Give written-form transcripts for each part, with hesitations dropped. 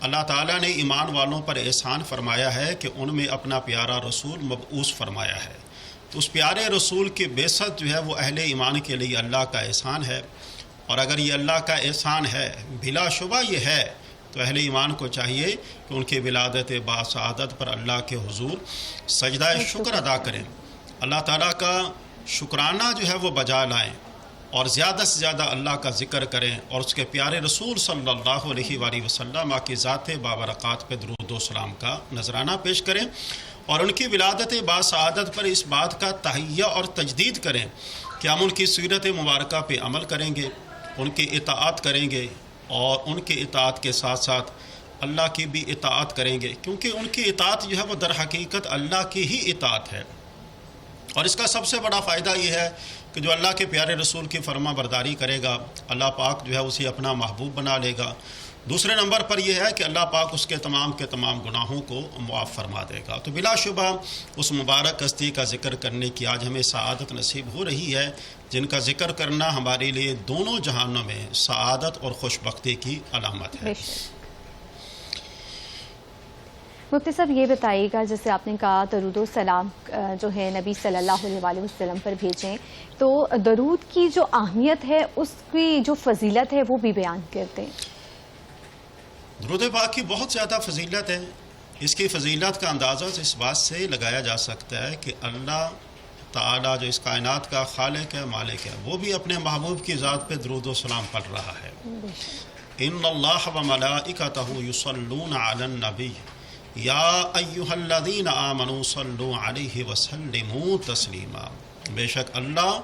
اللہ تعالیٰ نے ایمان والوں پر احسان فرمایا ہے کہ ان میں اپنا پیارا رسول مبعوث فرمایا ہے. تو اس پیارے رسول کی بعثت جو ہے وہ اہل ایمان کے لیے اللہ کا احسان ہے. اور اگر یہ اللہ کا احسان ہے، بلا شبہ یہ ہے، تو اہل ایمان کو چاہیے کہ ان کی ولادت باسعادت پر اللہ کے حضور سجدہ شکر ادا کریں، اللہ تعالیٰ کا شکرانہ جو ہے وہ بجا لائیں، اور زیادہ سے زیادہ اللہ کا ذکر کریں، اور اس کے پیارے رسول صلی اللہ علیہ وآلہ وسلم کی ذات بابرکات پہ درود و سلام کا نذرانہ پیش کریں، اور ان کی ولادت باسعادت پر اس بات کا تہیہ اور تجدید کریں کہ ہم ان کی سیرت مبارکہ پہ عمل کریں گے، ان کی اطاعت کریں گے، اور ان کی اطاعت کے ساتھ ساتھ اللہ کی بھی اطاعت کریں گے، کیونکہ ان کی اطاعت جو ہے وہ در حقیقت اللہ کی ہی اطاعت ہے. اور اس کا سب سے بڑا فائدہ یہ ہے کہ جو اللہ کے پیارے رسول کی فرما برداری کرے گا، اللہ پاک جو ہے اسے اپنا محبوب بنا لے گا. دوسرے نمبر پر یہ ہے کہ اللہ پاک اس کے تمام گناہوں کو معاف فرما دے گا. تو بلا شبہ اس مبارک ہستی کا ذکر کرنے کی آج ہمیں سعادت نصیب ہو رہی ہے، جن کا ذکر کرنا ہمارے لیے دونوں جہانوں میں سعادت اور خوش بختی کی علامت ہے. مفتی صاحب یہ بتائیے گا، جیسے آپ نے کہا درود و سلام جو ہے نبی صلی اللہ علیہ وسلم پر بھیجیں، تو درود کی جو اہمیت ہے، اس کی جو فضیلت ہے وہ بھی بیان کرتے ہیں. درود پاک کی بہت زیادہ فضیلت ہے. اس کی فضیلت کا اندازہ اس بات سے لگایا جا سکتا ہے کہ اللہ تعالیٰ جو اس کائنات کا خالق ہے، مالک ہے، وہ بھی اپنے محبوب کی ذات پہ درود و سلام پڑھ رہا ہے. ان اللہ و ملائکتہ یصلون علی النبی یا ایھا الذین آمنوا صلوا علیہ وسلموا تسلیما. بے شک اللہ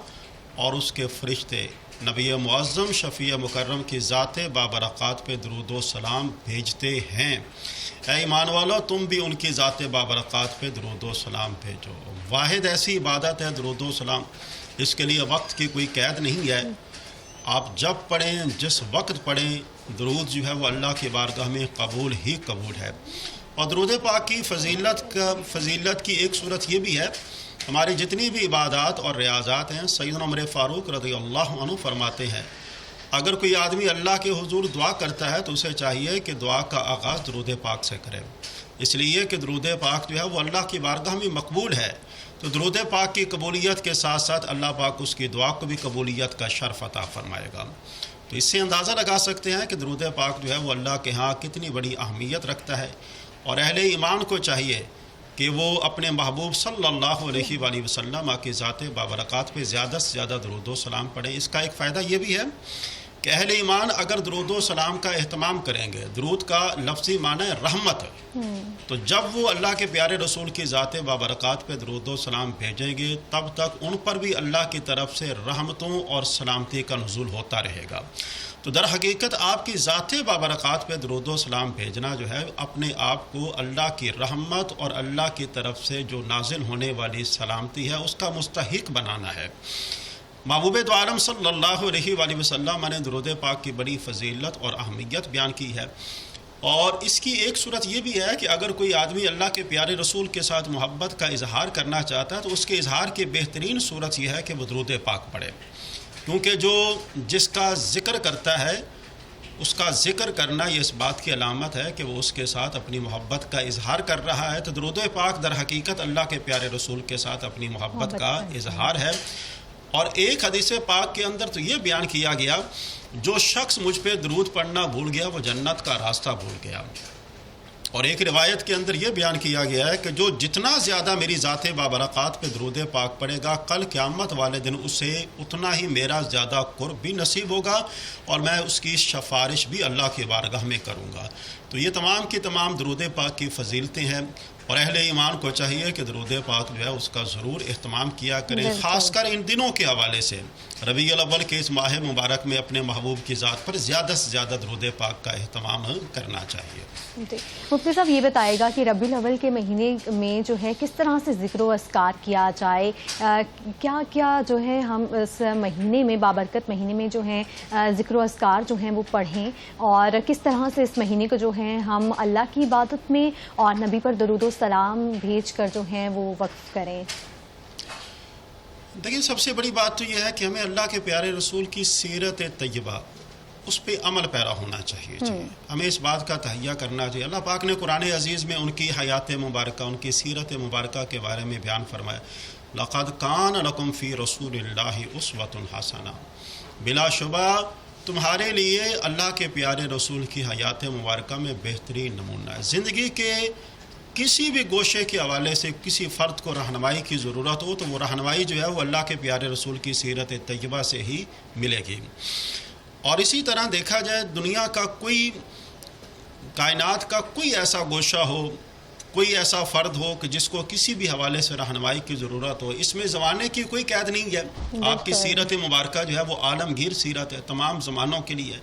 اور اس کے فرشتے نبی معظم شفیع مکرم کی ذات بابرکات پہ درود و سلام بھیجتے ہیں. اے ایمان والو، تم بھی ان کی ذات بابرکات پہ درود و سلام بھیجو. واحد ایسی عبادت ہے درود و سلام، اس کے لیے وقت کی کوئی قید نہیں ہے. آپ جب پڑھیں، جس وقت پڑھیں، درود جو ہے وہ اللہ کی بارگاہ میں قبول ہی قبول ہے. اور درود پاک کی فضیلت کی ایک صورت یہ بھی ہے، ہماری جتنی بھی عبادات اور ریاضات ہیں، سیدنا عمر فاروق رضی اللہ عنہ فرماتے ہیں اگر کوئی آدمی اللہ کے حضور دعا کرتا ہے تو اسے چاہیے کہ دعا کا آغاز درود پاک سے کرے، اس لیے کہ درود پاک جو ہے وہ اللہ کی بارگاہ میں مقبول ہے. تو درود پاک کی قبولیت کے ساتھ ساتھ اللہ پاک اس کی دعا کو بھی قبولیت کا شرف عطا فرمائے گا. تو اس سے اندازہ لگا سکتے ہیں کہ درود پاک جو ہے وہ اللہ کے ہاں کتنی بڑی اہمیت رکھتا ہے. اور اہل ایمان کو چاہیے کہ وہ اپنے محبوب صلی اللہ علیہ وآلہ وسلم کی ذات بابرکات پہ زیادہ سے زیادہ درود و سلام پڑھیں. اس کا ایک فائدہ یہ بھی ہے کہ اہل ایمان اگر درود و سلام کا اہتمام کریں گے، درود کا لفظی معنی ہے رحمت، تو جب وہ اللہ کے پیارے رسول کی ذات بابرکات پہ درود و سلام بھیجیں گے تب تک ان پر بھی اللہ کی طرف سے رحمتوں اور سلامتی کا نزول ہوتا رہے گا. تو در حقیقت آپ کی ذات بابرکات پہ درود و سلام بھیجنا جو ہے اپنے آپ کو اللہ کی رحمت اور اللہ کی طرف سے جو نازل ہونے والی سلامتی ہے اس کا مستحق بنانا ہے. محبوب دو عالم صلی اللہ علیہ وآلہ وسلم نے درود پاک کی بڑی فضیلت اور اہمیت بیان کی ہے. اور اس کی ایک صورت یہ بھی ہے کہ اگر کوئی آدمی اللہ کے پیارے رسول کے ساتھ محبت کا اظہار کرنا چاہتا ہے تو اس کے اظہار کی بہترین صورت یہ ہے کہ وہ درود پاک پڑھے، کیونکہ جس کا ذکر کرتا ہے اس کا ذکر کرنا یہ اس بات کی علامت ہے کہ وہ اس کے ساتھ اپنی محبت کا اظہار کر رہا ہے. تو درود پاک در حقیقت اللہ کے پیارے رسول کے ساتھ اپنی محبت کا اظہار ہے. اور ایک حدیث پاک کے اندر تو یہ بیان کیا گیا، جو شخص مجھ پہ درود پڑھنا بھول گیا وہ جنت کا راستہ بھول گیا. اور ایک روایت کے اندر یہ بیان کیا گیا ہے کہ جو جتنا زیادہ میری ذات بابرکات پہ درود پاک پڑھے گا، کل قیامت والے دن اسے اتنا ہی میرا زیادہ قرب بھی نصیب ہوگا اور میں اس کی سفارش بھی اللہ کی بارگاہ میں کروں گا. تو یہ تمام کی تمام درود پاک کی فضیلتیں ہیں، اور اہل ایمان کو چاہیے کہ درود پاک جو ہے اس کا ضرور اہتمام کیا کریں، خاص کر ان دنوں کے حوالے سے. ربیع الاول کے اس ماہ مبارک میں اپنے محبوب کی ذات پر زیادہ سے زیادہ درود پاک کا اہتمام کرنا چاہیے. مفتی صاحب یہ بتائے گا کہ ربیع الاول کے مہینے میں جو ہے کس طرح سے ذکر و اذکار کیا جائے، کیا کیا جو ہے ہم اس مہینے میں، بابرکت مہینے میں جو ہے ذکر و اذکار جو ہیں وہ پڑھیں، اور کس طرح سے اس مہینے کو جو ہے ہم اللہ کی عبادت میں اور نبی پر درود و سلام بھیج کر جو ہیں وہ وقف کریں. دیکھیں سب سے بڑی بات تو یہ ہے کہ ہمیں اللہ کے پیارے رسول کی سیرت طیبہ، اس پہ عمل پیرا ہونا چاہیے ہمیں اس بات کا تہیہ کرنا چاہیے. اللہ پاک نے قرآن عزیز میں ان کی حیات مبارکہ، ان کی سیرت مبارکہ کے بارے میں بیان فرمایا، لقد کان لکم فی رسول اللہ اسوۃ حسنہ، بلا شبہ تمہارے لیے اللہ کے پیارے رسول کی حیات مبارکہ میں بہترین نمونہ ہے. زندگی کے کسی بھی گوشے کے حوالے سے کسی فرد کو رہنمائی کی ضرورت ہو تو وہ رہنمائی جو ہے وہ اللہ کے پیارے رسول کی سیرت طیبہ سے ہی ملے گی. اور اسی طرح دیکھا جائے دنیا کا کوئی، کائنات کا کوئی ایسا گوشہ ہو، کوئی ایسا فرد ہو کہ جس کو کسی بھی حوالے سے رہنمائی کی ضرورت ہو، اس میں زمانے کی کوئی قید نہیں ہے. آپ کی سیرت مبارکہ جو ہے وہ عالمگیر سیرت ہے، تمام زمانوں کے لیے.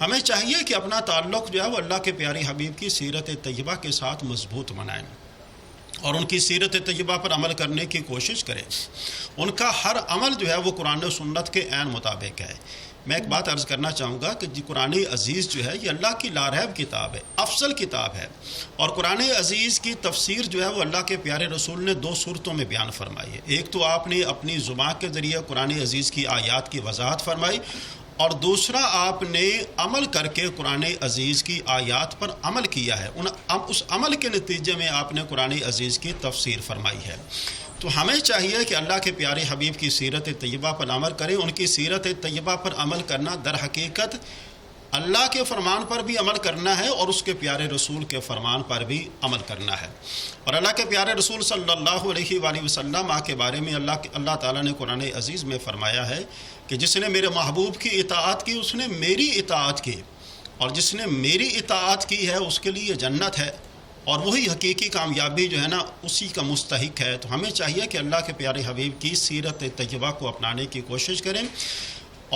ہمیں چاہیے کہ اپنا تعلق جو ہے وہ اللہ کے پیارے حبیب کی سیرت طیبہ کے ساتھ مضبوط بنائیں اور ان کی سیرت طیبہ پر عمل کرنے کی کوشش کریں. ان کا ہر عمل جو ہے وہ قرآن و سنت کے عین مطابق ہے. میں ایک بات عرض کرنا چاہوں گا کہ قرآن عزیز جو ہے یہ اللہ کی لاریب کتاب ہے، افضل کتاب ہے. اور قرآن عزیز کی تفسیر جو ہے وہ اللہ کے پیارے رسول نے 2 صورتوں میں بیان فرمائی ہے. ایک تو آپ نے اپنی زبان کے ذریعے قرآن عزیز کی آیات کی وضاحت فرمائی، اور دوسرا آپ نے عمل کر کے قرآن عزیز کی آیات پر عمل کیا ہے. اس عمل کے نتیجے میں آپ نے قرآن عزیز کی تفسیر فرمائی ہے. تو ہمیں چاہیے کہ اللہ کے پیارے حبیب کی سیرت طیبہ پر عمل کریں. ان کی سیرت طیبہ پر عمل کرنا در حقیقت اللہ کے فرمان پر بھی عمل کرنا ہے اور اس کے پیارے رسول کے فرمان پر بھی عمل کرنا ہے. اور اللہ کے پیارے رسول صلی اللہ علیہ وآلہ وسلم کے بارے میں اللہ تعالیٰ نے قرآن عزیز میں فرمایا ہے کہ جس نے میرے محبوب کی اطاعت کی اس نے میری اطاعت کی، اور جس نے میری اطاعت کی ہے اس کے لیے جنت ہے، اور وہی حقیقی کامیابی جو ہے نا اسی کا مستحق ہے. تو ہمیں چاہیے کہ اللہ کے پیارے حبیب کی سیرت طیبہ کو اپنانے کی کوشش کریں،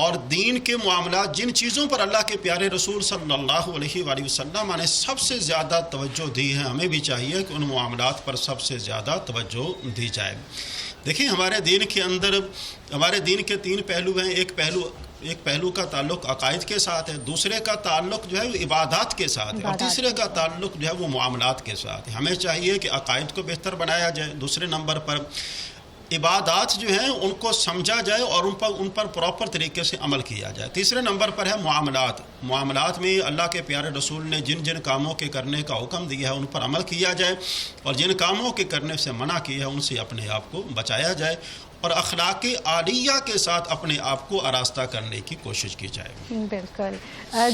اور دین کے معاملات جن چیزوں پر اللہ کے پیارے رسول صلی اللہ علیہ وآلہ وسلم نے سب سے زیادہ توجہ دی ہے، ہمیں بھی چاہیے کہ ان معاملات پر سب سے زیادہ توجہ دی جائے. دیکھیں ہمارے دین کے اندر ہمارے دین کے 3 پہلو ہیں. ایک پہلو کا تعلق عقائد کے ساتھ ہے، دوسرے کا تعلق جو ہے وہ عبادات کے ساتھ ہے، اور تیسرے کا تعلق جو ہے وہ معاملات کے ساتھ ہے. ہمیں چاہیے کہ عقائد کو بہتر بنایا جائے، دوسرے نمبر پر عبادات جو ہیں ان کو سمجھا جائے اور ان پر پراپر طریقے سے عمل کیا جائے. تیسرے نمبر پر ہے معاملات میں اللہ کے پیارے رسول نے جن جن کاموں کے کرنے کا حکم دیا ہے ان پر عمل کیا جائے، اور جن کاموں کے کرنے سے منع کیا ہے ان سے اپنے آپ کو بچایا جائے، اور اخلاق عالیہ کے ساتھ اپنے آپ کو آراستہ کرنے کی کوشش کی جائے. بالکل.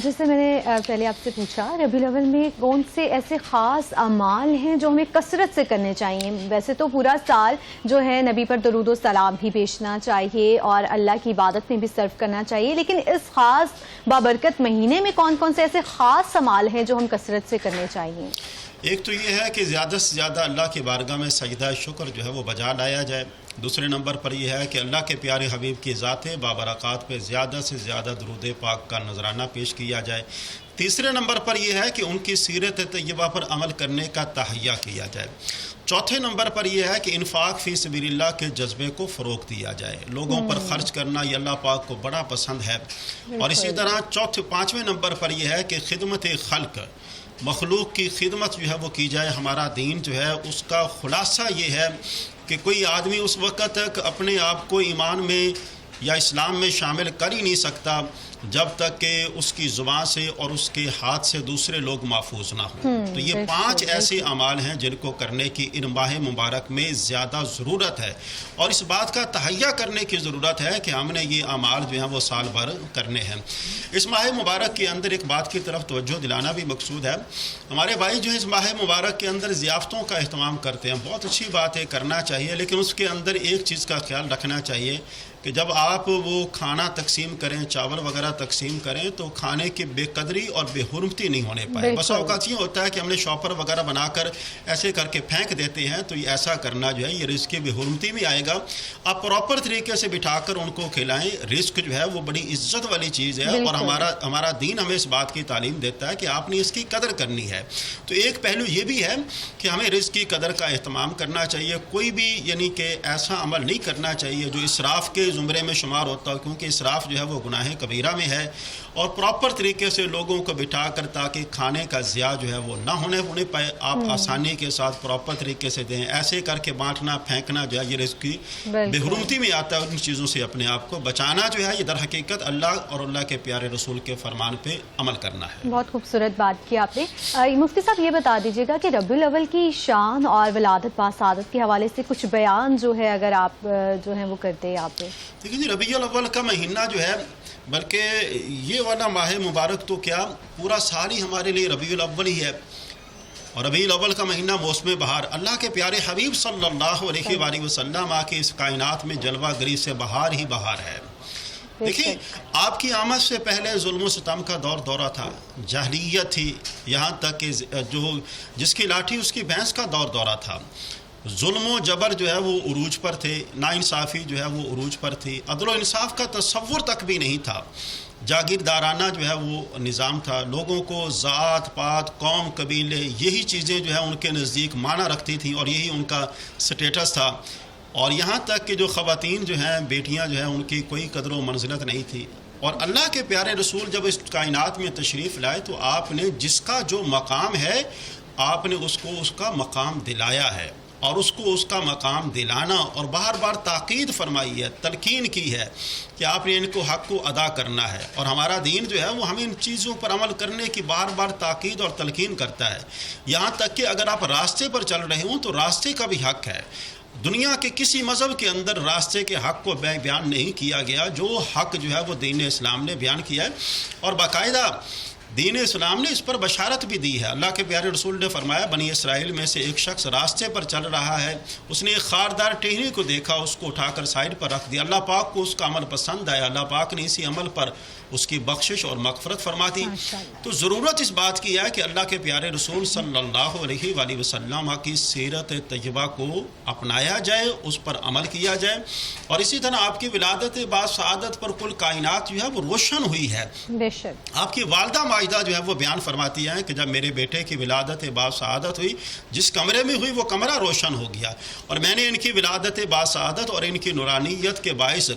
جیسے میں نے پہلے آپ سے پوچھا ربیع الاول میں کون سے ایسے خاص اعمال ہیں جو ہمیں کثرت سے کرنے چاہیے؟ ویسے تو پورا سال جو ہے نبی پر درود و سلام بھی بھیجنا چاہیے اور اللہ کی عبادت میں بھی صرف کرنا چاہیے، لیکن اس خاص بابرکت مہینے میں کون کون سے ایسے خاص اعمال ہیں جو ہم کثرت سے کرنے چاہیے؟ ایک تو یہ ہے کہ زیادہ سے زیادہ اللہ کی بارگاہ میں سجدہ شکر جو ہے وہ بجا لایا جائے. دوسرے نمبر پر یہ ہے کہ اللہ کے پیارے حبیب کی ذات بابرکات پہ زیادہ سے زیادہ درود پاک کا نذرانہ پیش کیا جائے. تیسرے نمبر پر یہ ہے کہ ان کی سیرت طیبہ پر عمل کرنے کا تہیہ کیا جائے. چوتھے نمبر پر یہ ہے کہ انفاق فی سبیل اللہ کے جذبے کو فروغ دیا جائے. لوگوں پر خرچ کرنا یہ اللہ پاک کو بڑا پسند ہے. اور اسی طرح پانچویں نمبر پر یہ ہے کہ خدمت خلق، مخلوق کی خدمت جو ہے وہ کی جائے. ہمارا دین جو ہے اس کا خلاصہ یہ ہے کہ کوئی آدمی اس وقت تک اپنے آپ کو ایمان میں یا اسلام میں شامل کر ہی نہیں سکتا جب تک کہ اس کی زبان سے اور اس کے ہاتھ سے دوسرے لوگ محفوظ نہ ہوں. تو یہ 5 ایسے اعمال ہیں جن کو کرنے کی ان ماہ مبارک میں زیادہ ضرورت ہے، اور اس بات کا تہیہ کرنے کی ضرورت ہے کہ ہم نے یہ اعمال جو ہیں وہ سال بھر کرنے ہیں. اس ماہ مبارک کے اندر ایک بات کی طرف توجہ دلانا بھی مقصود ہے. ہمارے بھائی جو ہے اس ماہ مبارک کے اندر ضیافتوں کا اہتمام کرتے ہیں، بہت اچھی بات ہے، کرنا چاہیے، لیکن اس کے اندر ایک چیز کا خیال رکھنا چاہیے کہ جب آپ وہ کھانا تقسیم کریں، چاول وغیرہ تقسیم کریں، تو کھانے کی بے قدری اور بے حرمتی نہیں ہونے پائے. بس اوقات یہ ہوتا ہے کہ ہم نے شاپر وغیرہ بنا کر ایسے کر کے پھینک دیتے ہیں، تو یہ ایسا کرنا جو ہے یہ رزق کی بے حرمتی میں آئے گا. آپ پراپر طریقے سے بٹھا کر ان کو کھلائیں. رزق جو ہے وہ بڑی عزت والی چیز ہے، اور ہمارا دین ہمیں اس بات کی تعلیم دیتا ہے کہ آپ نے اس کی قدر کرنی ہے. تو ایک پہلو یہ بھی ہے کہ ہمیں رزق کی قدر کا اہتمام کرنا چاہیے. کوئی بھی یعنی کہ ایسا عمل نہیں کرنا چاہیے جو اسراف کے زمرے میں شمار ہوتا ہے، کیونکہ اسراف جو ہے وہ گناہ کبیرہ میں ہے اور پراپر طریقے سے لوگوں کو بٹھا کر تاکہ کھانے کا ضیاع جو ہے وہ نہ ہونے پائے، آپ آسانی کے ساتھ پراپر طریقے سے دیں. ایسے کر کے بانٹنا پھینکنا جو ہے یہ رزق کی بے حرمتی میں آتا ہے. ان چیزوں سے اپنے آپ کو بچانا جو ہے یہ در حقیقت اللہ اور اللہ کے پیارے رسول کے فرمان پہ عمل کرنا ہے. بہت خوبصورت بات کی آپ نے. مفتی صاحب یہ بتا دیجیے گا کہ ربیع الاول کی شان اور ولادت باسعادت کے حوالے سے کچھ بیان جو ہے اگر آپ جو ہیں وہ کرتے ہیں آپ پہ. دیکھیے جی، ربیع الاول کا مہینہ جو ہے بلکہ یہ والا ماہ مبارک تو کیا پورا سال ہی ہمارے لیے ربیع الاول ہی ہے. اور ربیع الاول کا مہینہ موسم بہار، اللہ کے پیارے حبیب صلی اللہ علیہ وآلہ وسلم کے اس کائنات میں جلوہ گری سے بہار ہی بہار ہے. دیکھیں آپ کی آمد سے پہلے ظلم و ستم کا دورہ تھا، جاہلیت تھی، یہاں تک کہ جس کی لاٹھی اس کی بھینس کا دورہ تھا. ظلم و جبر جو ہے وہ عروج پر تھے، ناانصافی جو ہے وہ عروج پر تھی، عدل و انصاف کا تصور تک بھی نہیں تھا. جاگیردارانہ جو ہے وہ نظام تھا. لوگوں کو ذات پات قوم قبیلے یہی چیزیں جو ہے ان کے نزدیک معنی رکھتی تھیں اور یہی ان کا سٹیٹس تھا. اور یہاں تک کہ جو خواتین جو ہیں بیٹیاں جو ہیں ان کی کوئی قدر و منزلت نہیں تھی. اور اللہ کے پیارے رسول جب اس کائنات میں تشریف لائے تو آپ نے جس کا جو مقام ہے آپ نے اس کو اس کا مقام دلایا ہے، اور اس کو اس کا مقام دلانا اور بار بار تاکید فرمائی ہے، تلقین کی ہے کہ آپ نے ان کو حق کو ادا کرنا ہے. اور ہمارا دین جو ہے وہ ہمیں ان چیزوں پر عمل کرنے کی بار بار تاکید اور تلقین کرتا ہے. یہاں تک کہ اگر آپ راستے پر چل رہے ہوں تو راستے کا بھی حق ہے. دنیا کے کسی مذہب کے اندر راستے کے حق کو بیان نہیں کیا گیا جو حق جو ہے وہ دین اسلام نے بیان کیا ہے. اور باقاعدہ دین اسلام نے اس پر بشارت بھی دی ہے. اللہ کے پیارے رسول نے فرمایا بنی اسرائیل میں سے ایک شخص راستے پر چل رہا ہے، اس نے ایک خاردار ٹہنی کو دیکھا، اس کو اٹھا کر سائڈ پر رکھ دیا. اللہ پاک کو اس کا عمل پسند آیا، اللہ پاک نے اسی عمل پر اس کی بخشش اور مغفرت فرما دی. تو ضرورت اس بات کی ہے کہ اللہ کے پیارے رسول صلی اللہ علیہ وآلہ وسلم کی سیرت طیبہ کو اپنایا جائے، اس پر عمل کیا جائے. اور اسی طرح آپ کی ولادت باسعادت پر کل کائنات جو ہے وہ روشن ہوئی ہے. بے شک آپ کی والدہ ماجدہ جو ہے وہ بیان فرماتی ہیں کہ جب میرے بیٹے کی ولادت باسعادت ہوئی، جس کمرے میں ہوئی وہ کمرہ روشن ہو گیا، اور میں نے ان کی ولادت باسعادت اور ان کی نورانیت کے باعث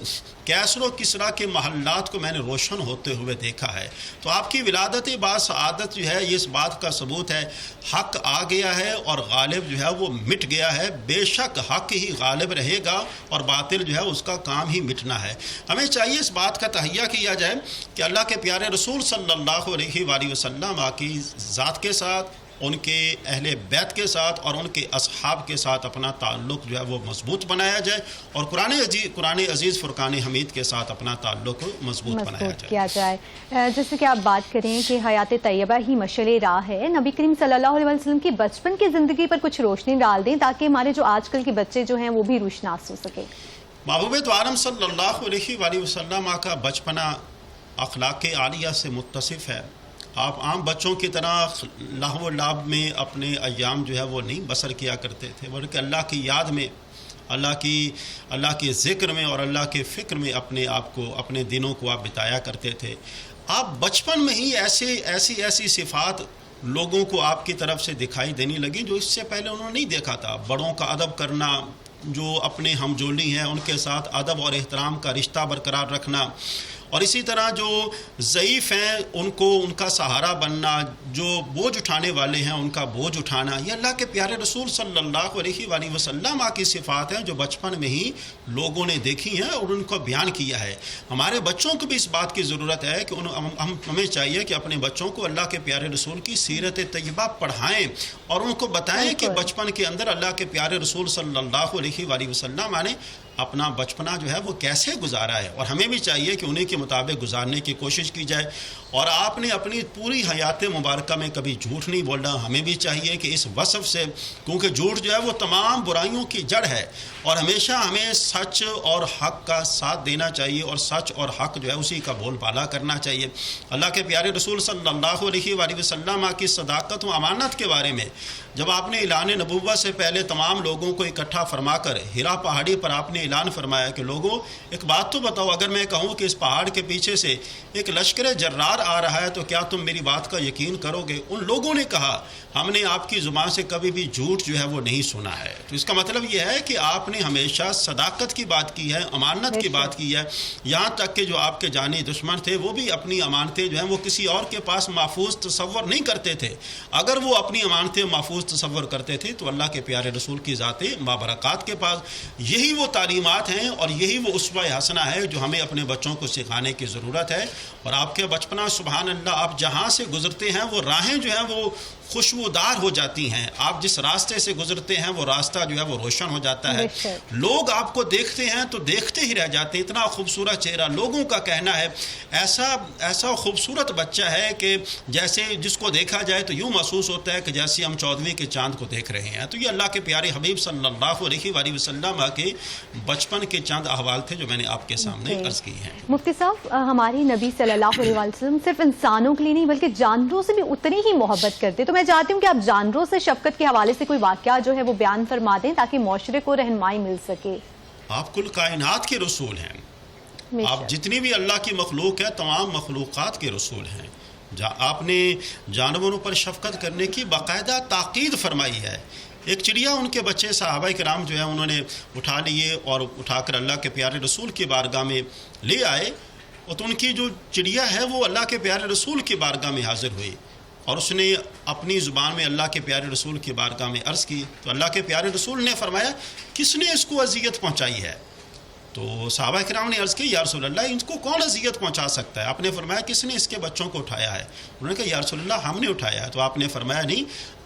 کیسر و کسریٰ کے محلات کو میں نے روشن ہوتے ہوئے دیکھا ہے. تو آپ کی ولادت باسعادت جو ہے یہ اس بات کا ثبوت ہے حق آ گیا ہے اور غالب جو ہے وہ مٹ گیا ہے. بے شک حق ہی غالب رہے گا اور باطل جو ہے اس کا کام ہی مٹنا ہے. ہمیں چاہیے اس بات کا تہیہ کیا جائے کہ اللہ کے پیارے رسول صلی اللہ علیہ وآلہ وسلم کی ذات کے ساتھ، ان کے اہل بیت کے ساتھ اور ان کے اصحاب کے ساتھ اپنا تعلق جو ہے وہ مضبوط بنایا جائے، اور قرآن عزیز فرقان حمید کے ساتھ اپنا تعلق مضبوط بنایا کیا جائے. جیسے کہ آپ بات کریں کہ حیات طیبہ ہی مشعل راہ ہے، نبی کریم صلی اللہ علیہ وسلم کی بچپن کی زندگی پر کچھ روشنی ڈال دیں تاکہ ہمارے جو آج کل کے بچے جو ہیں وہ بھی روشناس ہو سکے. محبوب دو عالم صلی اللہ علیہ وآلہ وسلم کا بچپنا اخلاق عالیہ سے متصف ہے. آپ عام بچوں کی طرح لہو و لعب میں اپنے ایام جو ہے وہ نہیں بسر کیا کرتے تھے، بلکہ اللہ کی یاد میں، اللہ کے ذکر میں اور اللہ کے فکر میں اپنے آپ کو، اپنے دنوں کو آپ بتایا کرتے تھے. آپ بچپن میں ہی ایسی صفات لوگوں کو آپ کی طرف سے دکھائی دینے لگیں جو اس سے پہلے انہوں نے نہیں دیکھا تھا. بڑوں کا ادب کرنا، جو اپنے ہمجولی ہیں ان کے ساتھ ادب اور احترام کا رشتہ برقرار رکھنا، اور اسی طرح جو ضعیف ہیں ان کا سہارا بننا، جو بوجھ اٹھانے والے ہیں ان کا بوجھ اٹھانا، یہ اللہ کے پیارے رسول صلی اللہ علیہ وآلہ وسلم کی صفات ہیں جو بچپن میں ہی لوگوں نے دیکھی ہیں اور ان کو بیان کیا ہے. ہمارے بچوں کو بھی اس بات کی ضرورت ہے کہ ہمیں چاہیے کہ اپنے بچوں کو اللہ کے پیارے رسول کی سیرت طیبہ پڑھائیں اور ان کو بتائیں کہ بچپن کے اندر اللہ کے پیارے رسول صلی اللہ علیہ وآلہ وسلم نے اپنا بچپنا جو ہے وہ کیسے گزارا ہے، اور ہمیں بھی چاہیے کہ انہیں کے مطابق گزارنے کی کوشش کی جائے. اور آپ نے اپنی پوری حیات مبارکہ میں کبھی جھوٹ نہیں بولنا. ہمیں بھی چاہیے کہ اس وصف سے، کیونکہ جھوٹ جو ہے وہ تمام برائیوں کی جڑ ہے، اور ہمیشہ ہمیں سچ اور حق کا ساتھ دینا چاہیے اور سچ اور حق جو ہے اسی کا بول بالا کرنا چاہیے. اللہ کے پیارے رسول صلی اللہ علیہ وآلہ وسلم کی صداقت و امانت کے بارے میں جب آپ نے اعلان نبوت سے پہلے تمام لوگوں کو اکٹھا فرما کر ہرا پہاڑی پر آپ نے اعلان فرمایا کہ لوگوں ایک بات تو بتاؤ، اگر میں کہوں کہ اس پہاڑ کے پیچھے سے ایک لشکر جرار آ رہا ہے تو کیا تم میری بات کا یقین کرو گے؟ ان لوگوں نے کہا ہم نے آپ کی زبان سے کبھی بھی جھوٹ جو ہے وہ نہیں سنا ہے۔ تو اس کا مطلب یہ ہے کہ آپ نے ہمیشہ صداقت کی بات کی ہے، امانت کی بات کی ہے، یہاں تک کہ جو آپ کے جانی دشمن تھے وہ بھی اپنی امانتیں جو ہیں وہ کسی اور کے پاس محفوظ تصور نہیں کرتے تھے۔ اگر وہ اپنی امانتیں محفوظ تصور کرتے تھے تو اللہ کے پیارے رسول کی ذات بابرکات کے پاس یہی وہ تعلیمات ہیں اور یہی وہ اسوہ حسنہ ہے جو ہمیں اپنے بچوں کو سکھانے کی ضرورت ہے۔ اور آپ کے بچپنا سبحان اللہ آپ جہاں سے گزرتے ہیں وہ راہیں جو ہیں وہ خوشبودار ہو جاتی ہیں، آپ جس راستے سے گزرتے ہیں وہ راستہ جو ہے وہ روشن ہو جاتا ہے، لوگ آپ کو دیکھتے ہیں تو دیکھتے ہی رہ جاتے ہیں، اتنا خوبصورت چہرہ، لوگوں کا کہنا ہے ایسا خوبصورت بچہ ہے کہ جیسے جس کو دیکھا جائے تو یوں محسوس ہوتا ہے کہ جیسے ہم 14ویں کے چاند کو دیکھ رہے ہیں۔ تو یہ اللہ کے پیارے حبیب صلی اللہ علیہ وآلہ وسلم کے بچپن کے چند احوال تھے جو میں نے آپ کے سامنے عرض کی ہیں۔ مفتی صاحب، ہماری نبی صلی اللہ علیہ وسلم صرف انسانوں کے لیے نہیں بلکہ جانوروں سے بھی اتنی ہی محبت کرتے، تو میں چاہتی ہوں کہ آپ جانوروں سے شفقت کے حوالے سے کوئی واقعہ جو ہے وہ بیان فرما دیں تاکہ معاشرے کو رہنمائی مل سکے۔ آپ کل کائنات کے رسول ہیں، آپ جتنی بھی اللہ کی مخلوق ہے تمام مخلوقات کے رسول ہیں۔ آپ نے جانوروں پر شفقت کرنے کی باقاعدہ تاکید فرمائی ہے۔ ایک چڑیا ان کے بچے صحابہ کرام جو ہیں انہوں نے اٹھا لیے اور اٹھا کر اللہ کے پیارے رسول کی بارگاہ میں لے آئے، اور تو ان کی جو چڑیا ہے وہ اللہ کے پیارے رسول کی بارگاہ میں حاضر ہوئی اور اس نے اپنی زبان میں اللہ کے پیارے رسول کی بارگاہ میں عرض کی، تو اللہ کے پیارے رسول نے فرمایا کس نے اس کو اذیت پہنچائی ہے؟ تو صحابہ کرام نے عرض کی یا رسول اللہ ان کو کون اذیت پہنچا سکتا ہے؟ آپ نے فرمایا کس نے اس کے بچوں کو اٹھایا ہے؟ انہوں نے کہا یا رسول اللہ ہم نے اٹھایا ہے۔ تو آپ نے فرمایا نہیں،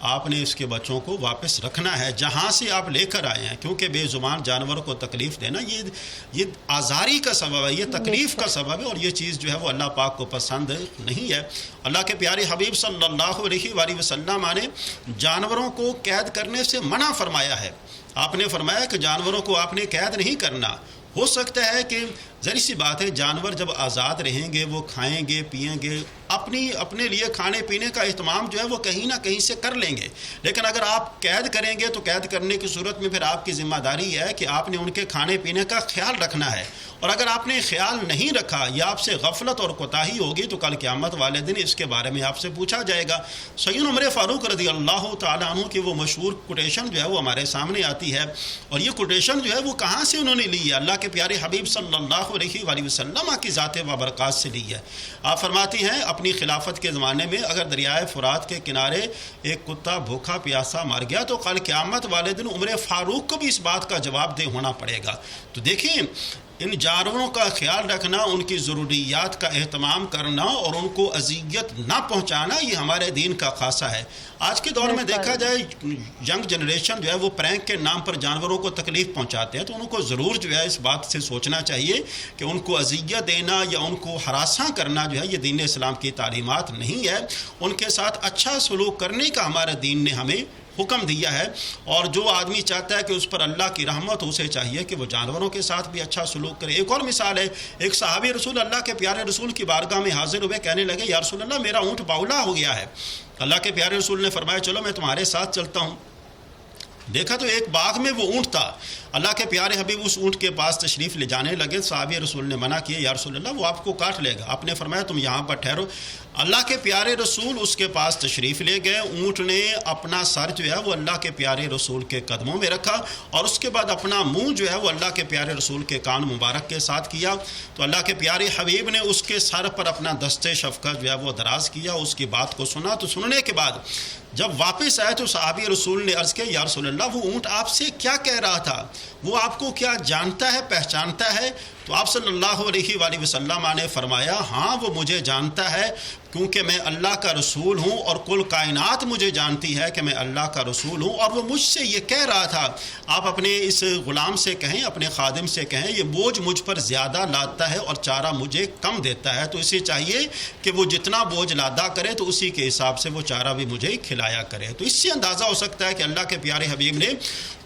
آپ نے اس کے بچوں کو واپس رکھنا ہے جہاں سے آپ لے کر آئے ہیں، کیونکہ بے زبان جانوروں کو تکلیف دینا یہ آزاری کا سبب ہے، یہ تکلیف کا سبب ہے، اور یہ چیز جو ہے وہ اللہ پاک کو پسند نہیں ہے۔ اللہ کے پیارے حبیب صلی اللہ علیہ وآلہ وسلم نے جانوروں کو قید کرنے سے منع فرمایا ہے۔ آپ نے فرمایا کہ جانوروں کو آپ نے قید نہیں کرنا۔ ہو سکتا ہے کہ ظاہر سی بات ہے جانور جب آزاد رہیں گے وہ کھائیں گے پئیں گے، اپنے لیے کھانے پینے کا اہتمام جو ہے وہ کہیں نہ کہیں سے کر لیں گے، لیکن اگر آپ قید کریں گے تو قید کرنے کی صورت میں پھر آپ کی ذمہ داری ہے کہ آپ نے ان کے کھانے پینے کا خیال رکھنا ہے، اور اگر آپ نے خیال نہیں رکھا یا آپ سے غفلت اور کوتاہی ہوگی تو کل قیامت والے دن اس کے بارے میں آپ سے پوچھا جائے گا۔ سیدنا عمر فاروق رضی اللہ تعالیٰ عنہ کی وہ مشہور کوٹیشن جو ہے وہ ہمارے سامنے آتی ہے، اور یہ کوٹیشن جو ہے وہ کہاں سے انہوں نے لی ہے؟ اللہ کے پیارے حبیب صلی اللہ علیہ وآلہ وسلم کی ذات بابرکات سے لی ہے۔ آپ فرماتے ہیں اپنی خلافت کے زمانے میں اگر دریائے فرات کے کنارے ایک کتا بھوکا پیاسا مر گیا تو کل قیامت والے دن عمر فاروق کو بھی اس بات کا جواب دہ ہونا پڑے گا۔ تو دیکھیں ان جانوروں کا خیال رکھنا، ان کی ضروریات کا اہتمام کرنا اور ان کو اذیت نہ پہنچانا یہ ہمارے دین کا خاصہ ہے۔ آج کے دور میں دیکھا جائے ینگ جنریشن جو ہے وہ پرینک کے نام پر جانوروں کو تکلیف پہنچاتے ہیں، تو ان کو ضرور جو ہے اس بات سے سوچنا چاہیے کہ ان کو اذیت دینا یا ان کو ہراساں کرنا جو ہے یہ دین اسلام کی تعلیمات نہیں ہے۔ ان کے ساتھ اچھا سلوک کرنے کا ہمارے دین نے ہمیں حکم دیا ہے، اور جو آدمی چاہتا ہے کہ اس پر اللہ کی رحمت ہو اسے چاہیے کہ وہ جانوروں کے ساتھ بھی اچھا سلوک کرے۔ ایک اور مثال ہے، ایک صحابی رسول اللہ کے پیارے رسول کی بارگاہ میں حاضر ہوئے، کہنے لگے یا رسول اللہ میرا اونٹ باولا ہو گیا ہے۔ اللہ کے پیارے رسول نے فرمایا چلو میں تمہارے ساتھ چلتا ہوں۔ دیکھا تو ایک باغ میں وہ اونٹ تھا، اللہ کے پیارے حبیب اس اونٹ کے پاس تشریف لے جانے لگے، صحابی رسول نے منع کیا یا رسول اللہ وہ آپ کو کاٹ لے گا۔ آپ نے فرمایا تم یہاں پر ٹھہرو۔ اللہ کے پیارے رسول اس کے پاس تشریف لے گئے، اونٹ نے اپنا سر جو ہے وہ اللہ کے پیارے رسول کے قدموں میں رکھا اور اس کے بعد اپنا منہ جو ہے وہ اللہ کے پیارے رسول کے کان مبارک کے ساتھ کیا، تو اللہ کے پیارے حبیب نے اس کے سر پر اپنا دستے شفقت جو ہے وہ دراز کیا، اس کی بات کو سنا۔ تو سننے کے بعد جب واپس آئے تو صحابی رسول نے عرض کیا یا رسول اللہ وہ اونٹ آپ سے کیا کہہ رہا تھا، وہ آپ کو کیا جانتا ہے پہچانتا ہے؟ تو آپ صلی اللہ علیہ وآلہ وسلم نے فرمایا ہاں وہ مجھے جانتا ہے کیونکہ میں اللہ کا رسول ہوں اور کل کائنات مجھے جانتی ہے کہ میں اللہ کا رسول ہوں، اور وہ مجھ سے یہ کہہ رہا تھا آپ اپنے اس غلام سے کہیں، اپنے خادم سے کہیں یہ بوجھ مجھ پر زیادہ لاتا ہے اور چارہ مجھے کم دیتا ہے، تو اسے چاہیے کہ وہ جتنا بوجھ لادا کرے تو اسی کے حساب سے وہ چارہ بھی مجھے کھلایا کرے۔ تو اس سے اندازہ ہو سکتا ہے کہ اللہ کے پیارے حبیب نے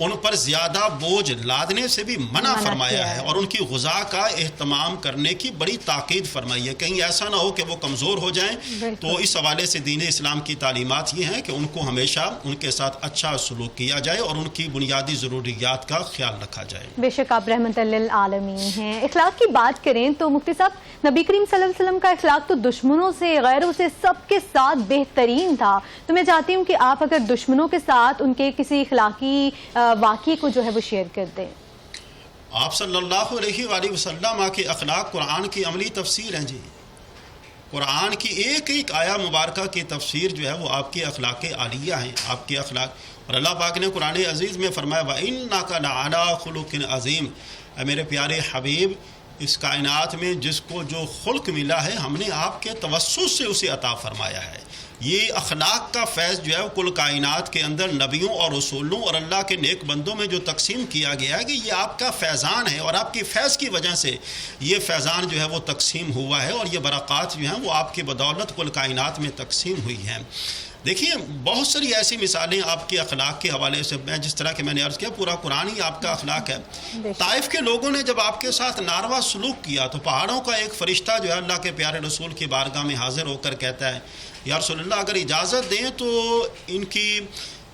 ان پر زیادہ بوجھ لادنے سے بھی منع فرمایا ہے، اور ان کی غذا کا اہتمام کرنے کی بڑی تاکید فرمائی ہے، کہیں ایسا نہ ہو کہ وہ کمزور ہو جائیں۔ تو اس حوالے سے دین اسلام کی تعلیمات یہ ہیں کہ ان کو ہمیشہ ان کے ساتھ اچھا سلوک کیا جائے اور ان کی بنیادی ضروریات کا خیال رکھا جائے۔ بے شک آپ رحمت للعالمین ہیں۔ اخلاق کی بات کریں تو مفتی صاحب، نبی کریم صلی اللہ علیہ وسلم کا اخلاق تو دشمنوں سے، غیروں سے، سب کے ساتھ بہترین تھا۔ تو میں چاہتی ہوں کہ آپ اگر دشمنوں کے ساتھ ان کے کسی اخلاقی واقعے کو جو ہے وہ شیئر کر دیں۔ آپ صلی اللہ علیہ وآلہ وسلم کے اخلاق قرآن کی عملی تفسیر ہیں جی۔ قرآن کی ایک ایک آیہ مبارکہ کی تفسیر جو ہے وہ آپ کے اخلاق عالیہ ہیں، آپ کے اخلاق۔ اور اللہ پاک نے قرآن عزیز میں فرمایا وَإِنَّكَ لَعَلَىٰ خُلُقٍ عَظِيمٍ، اے میرے پیارے حبیب، اس کائنات میں جس کو جو خلق ملا ہے ہم نے آپ کے توسط سے اسے عطا فرمایا ہے۔ یہ اخلاق کا فیض جو ہے وہ کل کائنات کے اندر نبیوں اور رسولوں اور اللہ کے نیک بندوں میں جو تقسیم کیا گیا ہے کہ یہ آپ کا فیضان ہے، اور آپ کی فیض کی وجہ سے یہ فیضان جو ہے وہ تقسیم ہوا ہے، اور یہ برکات جو ہیں وہ آپ کی بدولت کل کائنات میں تقسیم ہوئی ہیں۔ دیکھیے بہت ساری ایسی مثالیں آپ کے اخلاق کے حوالے سے، میں جس طرح کہ میں نے عرض کیا پورا قرآن ہی آپ کا اخلاق ہے۔ طائف کے لوگوں نے جب آپ کے ساتھ ناروا سلوک کیا تو پہاڑوں کا ایک فرشتہ جو ہے اللہ کے پیارے رسول کی بارگاہ میں حاضر ہو کر کہتا ہے یا رسول اللہ اگر اجازت دیں تو ان کی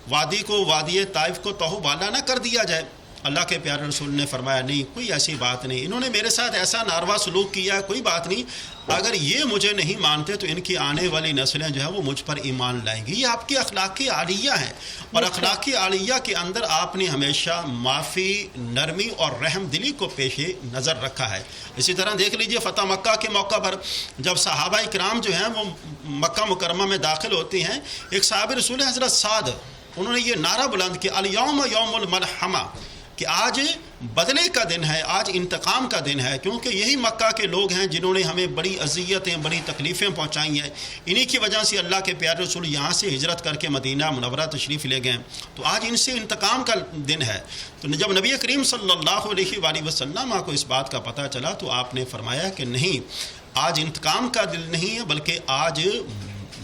وادی کو، وادی طائف کو تہو بالا نہ کر دیا جائے۔ اللہ کے پیارے رسول نے فرمایا نہیں، کوئی ایسی بات نہیں، انہوں نے میرے ساتھ ایسا ناروا سلوک کیا ہے، کوئی بات نہیں، اگر یہ مجھے نہیں مانتے تو ان کی آنے والی نسلیں جو ہے وہ مجھ پر ایمان لائیں گی۔ یہ آپ کی اخلاقی عالیہ ہیں، اور اخلاقی عالیہ کے اندر آپ نے ہمیشہ معافی، نرمی اور رحم دلی کو پیش نظر رکھا ہے۔ اسی طرح دیکھ لیجئے فتح مکہ کے موقع پر جب صحابہ کرام جو ہیں وہ مکہ مکرمہ میں داخل ہوتے ہیں، ایک صحابی رسول حضرت سعد، انہوں نے یہ نعرہ بلند کیا الیوم یوم الملحمہ، کہ آج بدلے کا دن ہے، آج انتقام کا دن ہے، کیونکہ یہی مکہ کے لوگ ہیں جنہوں نے ہمیں بڑی اذیتیں، بڑی تکلیفیں پہنچائی ہیں، انہی کی وجہ سے اللہ کے پیارے رسول یہاں سے ہجرت کر کے مدینہ منورہ تشریف لے گئے، تو آج ان سے انتقام کا دن ہے۔ تو جب نبی کریم صلی اللہ علیہ وآلہ وسلم کو اس بات کا پتہ چلا تو آپ نے فرمایا کہ نہیں، آج انتقام کا دن نہیں ہے بلکہ آج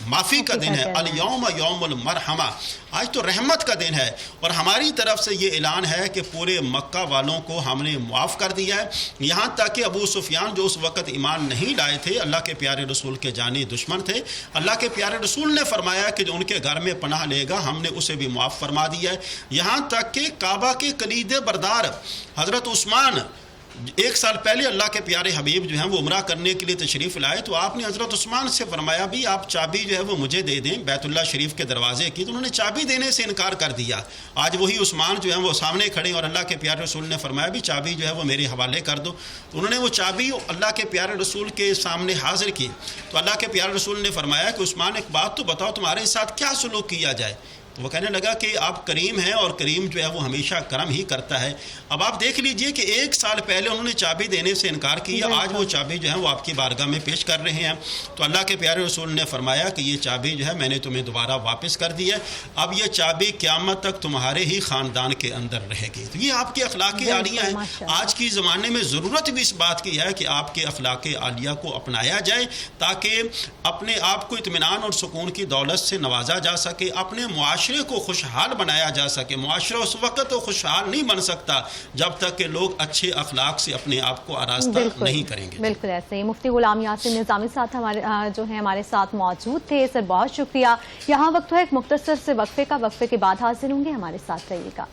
معافی کا دن ہے، الیوم یوم المرحمہ، آج تو رحمت کا دن ہے، اور ہماری طرف سے یہ اعلان ہے کہ پورے مکہ والوں کو ہم نے معاف کر دیا ہے، یہاں تک کہ ابو سفیان جو اس وقت ایمان نہیں لائے تھے، اللہ کے پیارے رسول کے جانی دشمن تھے، اللہ کے پیارے رسول نے فرمایا کہ جو ان کے گھر میں پناہ لے گا ہم نے اسے بھی معاف فرما دیا ہے، یہاں تک کہ کعبہ کے کلید بردار حضرت عثمان ایک سال پہلے اللہ کے پیارے حبیب جو ہیں وہ عمرہ کرنے کے لیے تشریف لائے، تو آپ نے حضرت عثمان سے فرمایا بھی آپ چابی جو ہے وہ مجھے دے دیں بیت اللہ شریف کے دروازے کی، تو انہوں نے چابی دینے سے انکار کر دیا۔ آج وہی عثمان جو ہیں وہ سامنے کھڑے اور اللہ کے پیارے رسول نے فرمایا بھی چابی جو ہے وہ میرے حوالے کر دو، تو انہوں نے وہ چابی اللہ کے پیارے رسول کے سامنے حاضر کی، تو اللہ کے پیارے رسول نے فرمایا کہ عثمان ایک بات تو بتاؤ تمہارے ساتھ کیا سلوک کیا جائے، تو وہ کہنے لگا کہ آپ کریم ہیں اور کریم جو ہے وہ ہمیشہ کرم ہی کرتا ہے۔ اب آپ دیکھ لیجئے کہ ایک سال پہلے انہوں نے چابی دینے سے انکار کیا، آج وہ چابی جو ہے وہ آپ کی بارگاہ میں پیش کر رہے ہیں، تو اللہ کے پیارے رسول نے فرمایا کہ یہ چابی جو ہے میں نے تمہیں دوبارہ واپس کر دی ہے، اب یہ چابی قیامت تک تمہارے ہی خاندان کے اندر رہے گی۔ تو یہ آپ کے اخلاق عالیہ ہیں۔ آج کی زمانے میں ضرورت بھی اس بات کی ہے کہ آپ کے اخلاق عالیہ کو اپنایا جائے تاکہ اپنے آپ کو اطمینان اور سکون کی دولت سے نوازا جا سکے، اپنے معاشرے کو خوشحال بنایا جا سکے۔ معاشرہ اس وقت تو خوشحال نہیں بن سکتا جب تک کہ لوگ اچھے اخلاق سے اپنے آپ کو آراستہ نہیں کریں گے۔ بالکل ایسے ہی مفتی غلام یاسین نظامی ساتھ ہمارے ساتھ موجود تھے، سر بہت شکریہ۔ یہاں وقت ہے ایک مختصر سے وقفے کا، وقفے کے بعد حاضر ہوں گے، ہمارے ساتھ رہیے گا۔